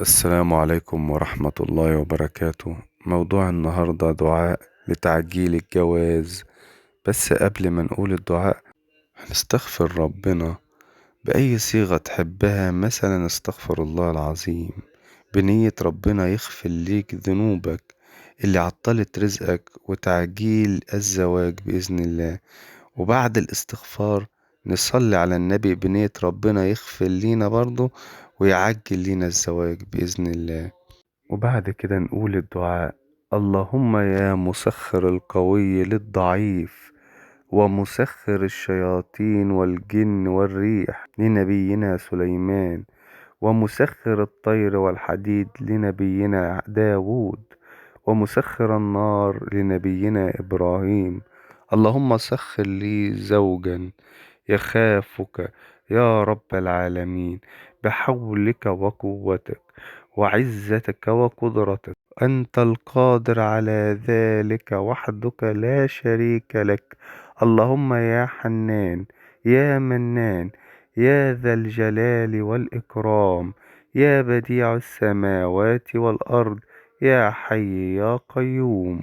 السلام عليكم ورحمة الله وبركاته. موضوع النهاردة دعاء لتعجيل الجواز. بس قبل ما نقول الدعاء هنستغفر ربنا بأي صيغة تحبها. مثلا استغفر الله العظيم بنية ربنا يغفر ليك ذنوبك اللي عطلت رزقك وتعجيل الزواج بإذن الله. وبعد الاستغفار نصلي على النبي بنية ربنا يغفر لينا برضه ويعجل لينا الزواج بإذن الله. وبعد كده نقول الدعاء: اللهم يا مسخر القوي للضعيف ومسخر الشياطين والجن والريح لنبينا سليمان، ومسخر الطير والحديد لنبينا داود، ومسخر النار لنبينا إبراهيم. اللهم سخر لي زوجا يخافك يا رب العالمين، بحولك وقوتك وعزتك وقدرتك. أنت القادر على ذلك وحدك لا شريك لك. اللهم يا حنان يا منان يا ذا الجلال والإكرام، يا بديع السماوات والأرض، يا حي يا قيوم.